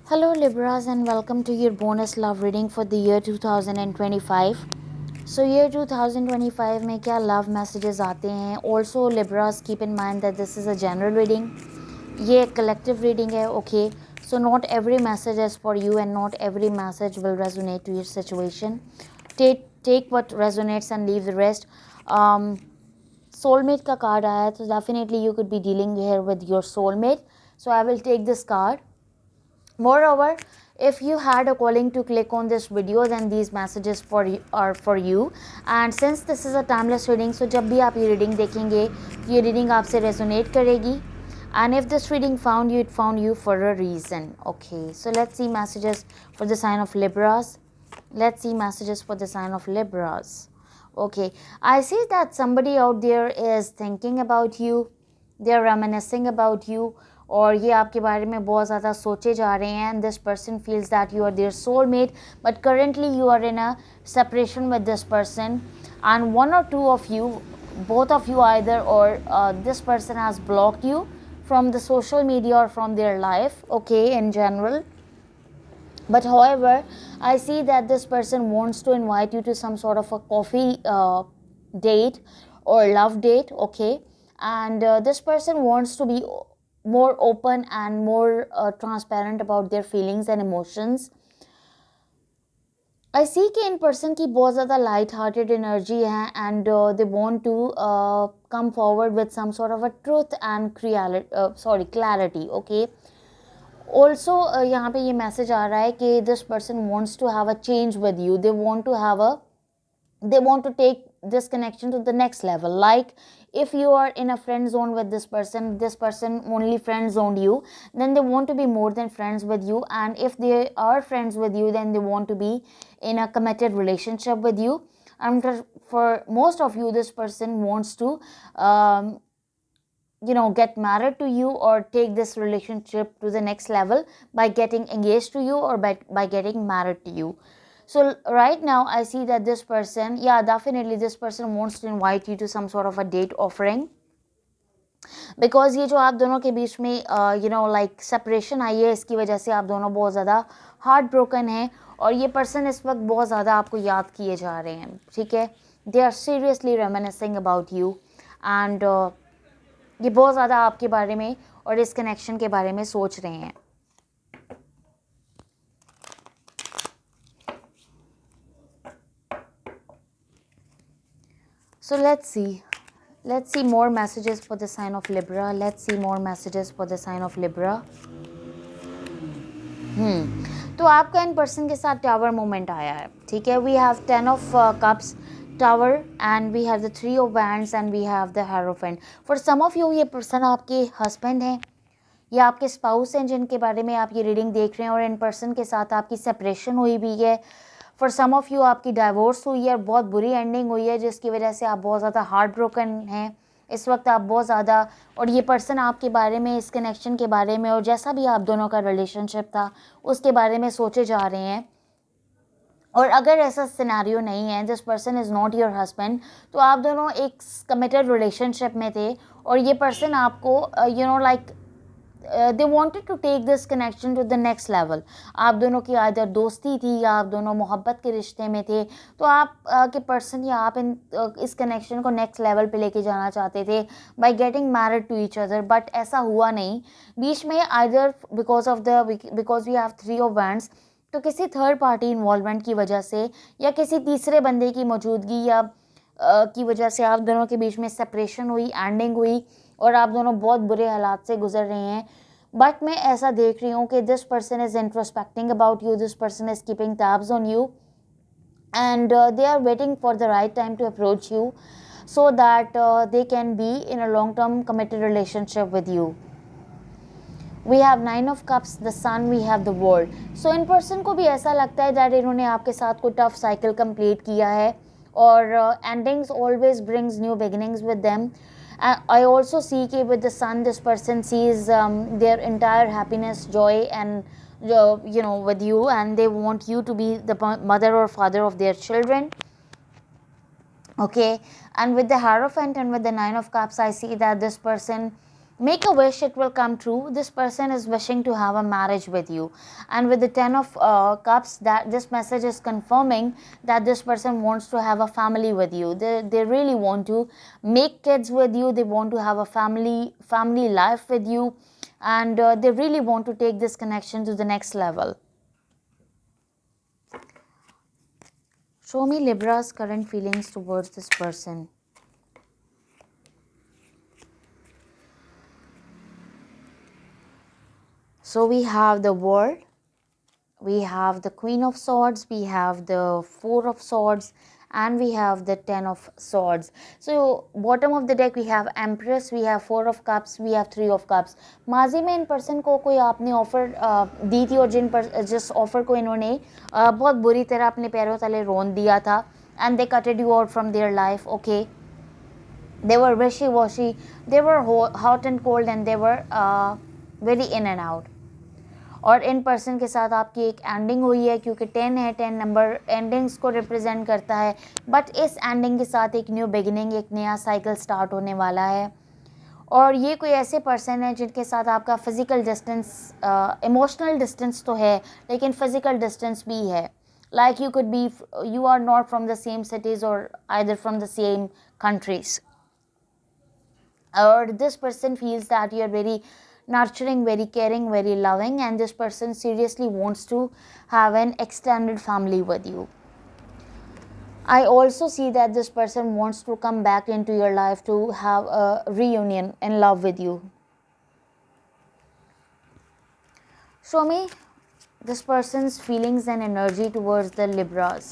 Hello Libras and welcome to your bonus love reading for the year 2025. So year 2025 में क्या love messages आते हैं. Also Libras, keep in mind that this is a general reading. ये एक collective reading है, okay. So not every message is for you and not every message will resonate to your situation. Take what resonates and leave the rest. Soulmate का card आया है, so definitely you could be dealing here with your soulmate. So I will take this card. Moreover, if you had a calling to click on this video, then these messages are for you. And since this is a timeless reading, so जब भी आप ये reading देखेंगे, ये reading आपसे resonate करेगी. And if this reading found you, it found you for a reason. Okay, so let's see messages for the sign of Libras. Let's see messages for the sign of Libras. Okay, I see that somebody out there is thinking about you. They are reminiscing about you. और ये आपके बारे में बहुत ज़्यादा सोचे जा रहे हैं. And this person feels that you are their soulmate, but currently you are in a separation with this person. And one or two of you, both of you either, or this person has blocked you from the social media or from their life, okay, in general. But however, I see that this person wants to invite you to some sort of a coffee date or love date, okay. And this person wants to be more open and more transparent about their feelings and emotions. I see कि in person की बहुत ज़्यादा light hearted energy है and they want to come forward with some sort of a truth and clarity, okay. Also यहाँ पे ये message आ रहा है कि this person wants to have a change with you. They want to take this connection to the next level. Like if you are in a friend zone with this person only friend zoned you, then they want to be more than friends with you. And if they are friends with you, then they want to be in a committed relationship with you. And for most of you, this person wants to get married to you or take this relationship to the next level by getting engaged to you or by getting married to you. So right now I see that this person, yeah, definitely this person wants to invite you to some sort of a date offering. Because ये जो आप दोनों के बीच में like separation आई है, इसकी वजह से आप दोनों बहुत ज़्यादा हार्ट ब्रोकन हैं और ये पर्सन इस वक्त बहुत ज़्यादा आपको याद किए जा रहे हैं, ठीक है. They are seriously reminiscing about you and ये बहुत ज़्यादा आपके बारे में और इस कनेक्शन के बारे में सोच रहे हैं. So let's see more messages for the sign of Libra. Let's see more messages for the sign of Libra. तो आपका इन पर्सन के साथ टावर मोमेंट आया है, ठीक है. We have 10 of cups, tower, and we have the 3 of wands and we have the Hierophant. For some of you ये person आपके हस्बैंड हैं या आपके स्पाउस हैं जिनके बारे में आप ये रीडिंग देख रहे हैं और इन पर्सन के साथ आपकी सेपरेशन हुई भी है. फॉर सम ऑफ यू आपकी डाइवोर्स हुई है, बहुत बुरी एंडिंग हुई है जिसकी वजह से आप बहुत ज़्यादा हार्ट ब्रोकन हैं इस वक्त. आप बहुत ज़्यादा, और ये पर्सन आपके बारे में, इस कनेक्शन के बारे में और जैसा भी आप दोनों का रिलेशनशिप था उसके बारे में सोचे जा रहे हैं. और अगर ऐसा सिनेरियो नहीं है, this person is not your husband, तो आप दोनों एक कमिटेड रिलेशनशिप में थे और ये पर्सन आपको they wanted to take this connection to the next level. आप दोनों की आइदर दोस्ती थी या आप दोनों मोहब्बत के रिश्ते में थे, तो आप के पर्सन या आप इस कनेक्शन को नेक्स्ट लेवल पे लेके जाना चाहते थे by getting married to each other. But ऐसा हुआ नहीं बीच में, either because we have 3 of wands, तो किसी थर्ड पार्टी इन्वॉल्वमेंट की वजह से या किसी तीसरे बंदे की मौजूदगी या की वजह से आप दोनों के बीच में सेपरेशन हुई, एंडिंग हुई और आप दोनों बहुत बुरे हालात से गुजर रहे हैं. बट मैं ऐसा देख रही हूँ कि this person is introspecting about you, this person is keeping tabs on you and they are waiting for the right time to approach you so that they can be in a long term committed relationship with you. We have 9 of cups, the sun, we have the world. So in person को भी ऐसा लगता है that इन्होंने आपके साथ कोई tough cycle complete किया है और endings always brings new beginnings with them. I also see कि with the sun this person sees their entire happiness, joy and with you, and they want you to be the mother or father of their children. Okay, and with the Hierophant and with the 9 of cups, I see that this person Make a wish, it will come true. This person is wishing to have a marriage with you, and with the 10 of cups, that this message is confirming that this person wants to have a family with you. They really want to make kids with you. They want to have a family life with you, and they really want to take this connection to the next level. Show me Libra's current feelings towards this person. So we have the World, we have the Queen of Swords, we have the Four of Swords, and we have the 10 of Swords. So bottom of the deck we have Empress, we have Four of Cups, we have Three of Cups. माजी में in person को कोई आपने offer दी थी और जिस offer को इन्होंने बहुत बुरी तरह अपने पैरों तले रोन दिया था, and they cutted you out from their life. Okay, they were wishy-washy, they were hot and cold, and they were very in and out. और इन पर्सन के साथ आपकी एक एंडिंग हुई है, क्योंकि 10 है, 10 नंबर एंडिंग्स को रिप्रेजेंट करता है, बट इस एंडिंग के साथ एक न्यू बिगिनिंग, एक नया साइकिल स्टार्ट होने वाला है. और ये कोई ऐसे पर्सन है जिनके साथ आपका फिज़िकल डिस्टेंस, इमोशनल डिस्टेंस तो है लेकिन फिज़िकल डिस्टेंस भी है. Like you could be, you are not from the same cities or either from the same countries, or this person feels that you are very nurturing, very caring, very loving, and this person seriously wants to have an extended family with you. I also see that this person wants to come back into your life to have a reunion in love with you. Show me this person's feelings and energy towards the Libras.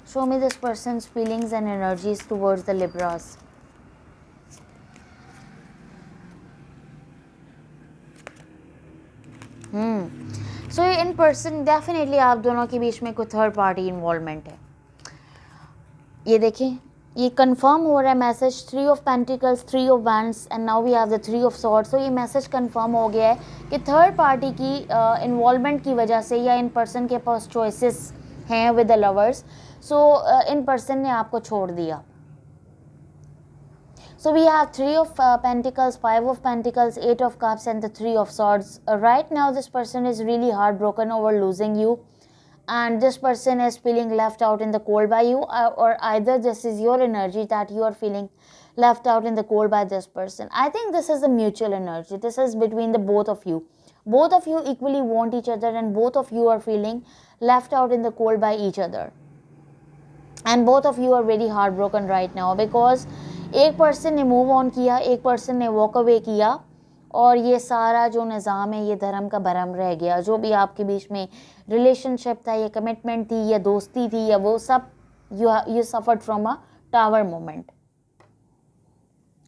Show me this person's feelings and energies towards the Libras. So in person definitely आप दोनों के बीच में कोई third party involvement है. ये देखें, ये confirm हो रहा है message. 3 of pentacles, 3 of wands, and now we have the 3 of swords. तो ये मैसेज कंफर्म हो गया है कि थर्ड पार्टी की इन्वॉल्वमेंट की वजह से, या इन पर्सन के पास चॉइसेस हैं with the lovers, so in person ने आपको छोड़ दिया. So we have 3 of Pentacles, 5 of Pentacles, 8 of Cups, and the 3 of Swords. Right now this person is really heartbroken over losing you, and this person is feeling left out in the cold by you, or either this is your energy that you are feeling left out in the cold by this person. I think this is a mutual energy. This is between the both of you. Both of you equally want each other, and both of you are feeling left out in the cold by each other. And both of you are very heartbroken right now because एक person ने move on किया, एक person ने walk away किया, और ये सारा जो निज़ाम है ये धर्म का भरम रह गया. जो भी आपके बीच में रिलेशनशिप था, या कमिटमेंट थी, या दोस्ती थी, या वो सब you suffered from a tower moment.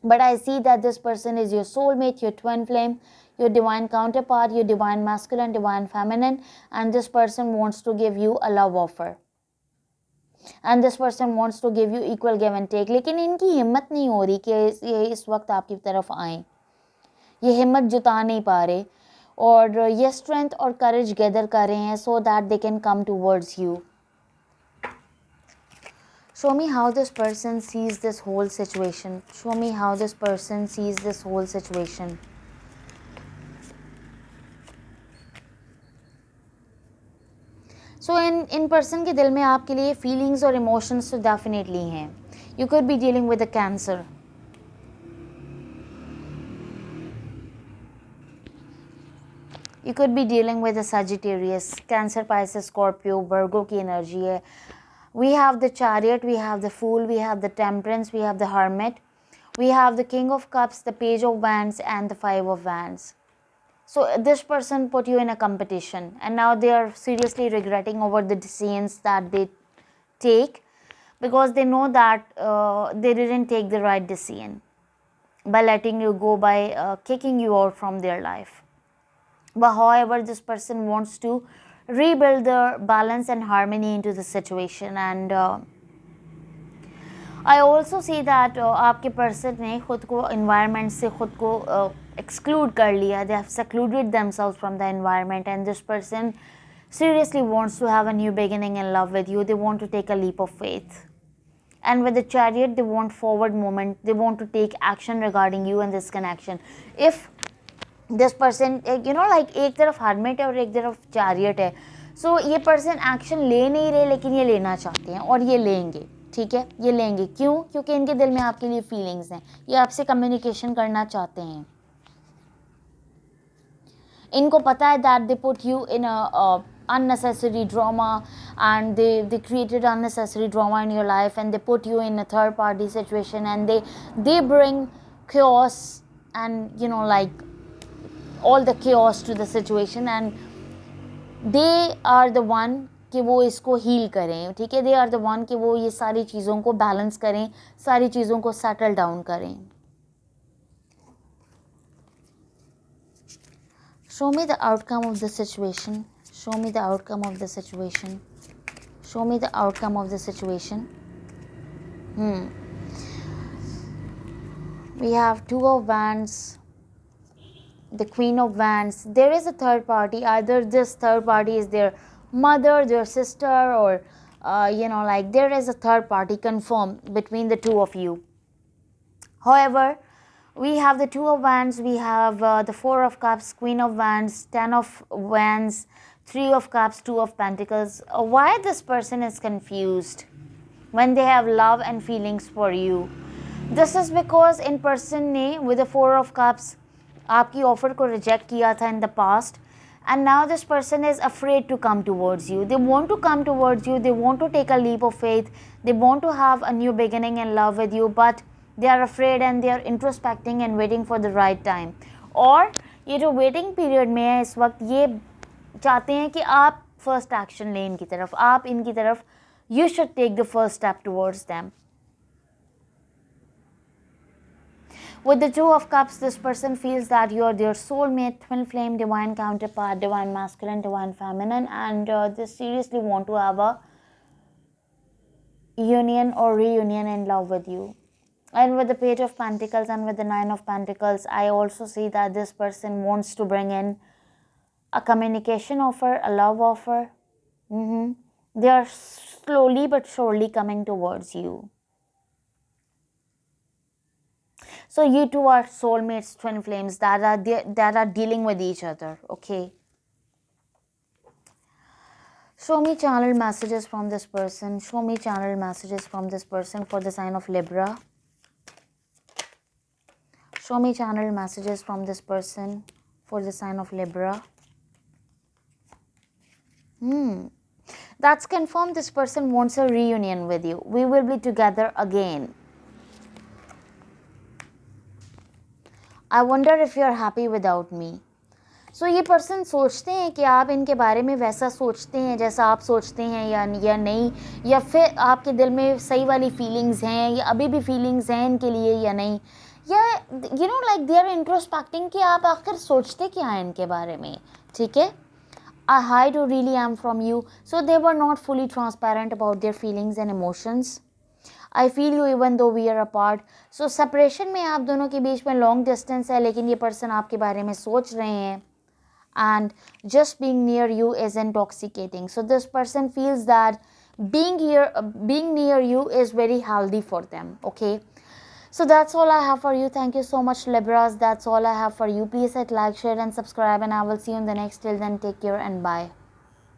But I see that this person is your soulmate, your twin flame, your divine counterpart, your divine masculine, divine feminine, and this person wants to give you a love offer. And this person wants to give you equal give and take. लेकिन इनकी हिम्मत नहीं हो रही कि ये इस वक्त आपकी तरफ आएँ. ये हिम्मत जुटा नहीं पा रहे, और ये स्ट्रेंथ और करेज गैदर कर रहे हैं so that they can come towards you. Show me how this person sees this whole situation. Show me how this person sees this whole situation. So in person के दिल में आपके लिए फीलिंग्स और इमोशंस तो डेफिनेटली हैं. You could be dealing with a Cancer. You could be dealing with a Sagittarius. Cancer, Pisces, Scorpio, Virgo की energy है. We have the chariot, we have the fool, we have the temperance, we have the hermit, we have the king of cups, the page of wands, and the 5 of wands. So this person put you in a competition, and now they are seriously regretting over the decisions that they take, because they know that they didn't take the right decision by letting you go, by kicking you out from their life. But however, this person wants to rebuild the balance and harmony into the situation, and I also see that आपके person ने खुद को environment से खुद को exclude कर लिया. They have secluded themselves from the environment, and this person seriously wants to have a new beginning in love with you. They want to take a leap of faith. And with the Chariot, they want forward movement, they want to take action regarding you and this connection. If this person you know like एक तरफ hermit है और एक तरफ chariot है, सो ये person action ले नहीं रहे लेकिन ये लेना चाहते हैं और ये लेंगे, ठीक है, ये लेंगे। क्यों? क्योंकि इनके दिल में आपके लिए फीलिंग्स हैं, ये आपसे कम्युनिकेशन करना चाहते हैं। इनको पता है that they put you in unnecessary drama and they created unnecessary drama in your life and they put you in a third party situation and they bring chaos and you know like all the chaos to the situation and they are the one कि वो इसको heal करें, ठीक है, they are the one कि वो ये सारी चीज़ों को बैलेंस करें, सारी चीज़ों को सेटल डाउन करें। Show me the outcome of the situation. Show me the outcome of the situation. Show me the outcome of the situation. We have Two of Wands, the Queen of Wands. There is a third party. Either this third party is their mother, their sister, or you know, like there is a third party confirmed between the two of you. However, we have the Two of Wands, we have the Four of Cups, Queen of Wands, Ten of Wands, Three of Cups, Two of Pentacles. Why this person is confused when they have love and feelings for you? This is because in person ने with the Four of Cups आपकी offer को reject किया था in the past, and now this person is afraid to come towards you. They want to come towards you, they want to take a leap of faith, they want to have a new beginning in love with you, but they are afraid and they are introspecting and waiting for the right time. और ये जो waiting period में है इस वक्त, ये चाहते हैं कि आप first action लें इनकी तरफ, आप इनकी तरफ, you should take the first step towards them. With the Two of Cups, this person feels that you are their soulmate, twin flame, divine counterpart, divine masculine, divine feminine, and they seriously want to have a union or reunion in love with you. And with the Page of Pentacles and with the Nine of Pentacles, I also see that this person wants to bring in a communication offer, a love offer. They are slowly but surely coming towards you. So you two are soulmates, twin flames that are dealing with each other, okay? Show me channel messages from this person. Show me channel messages from this person for the sign of Libra. Show me channel messages from this person for the sign of Libra. That's confirmed this person wants a reunion with you. We will be together again. I wonder if you are happy without me. So ये person सोचते हैं कि आप इनके बारे में वैसा सोचते हैं जैसा आप सोचते हैं या नहीं, या फिर आपके दिल में सही वाली फीलिंग्स हैं या अभी भी फीलिंग्स हैं इनके लिए या नहीं, या you know like they are introspecting कि आप आखिर सोचते क्या हैं इनके बारे में, ठीक है। I hide who really am from you. So they were not fully transparent about their feelings and emotions. I feel you even though we are apart. So separation में आप दोनों के बीच में long distance है, लेकिन ये person आपके बारे में सोच रहे हैं, and just being near you is intoxicating. So this person feels that being near you is very healthy for them, okay. So that's all I have for you. Thank you so much, Libras. That's all I have for you. Please hit like, share and subscribe, and I will see you in the next. Till then, take care and bye.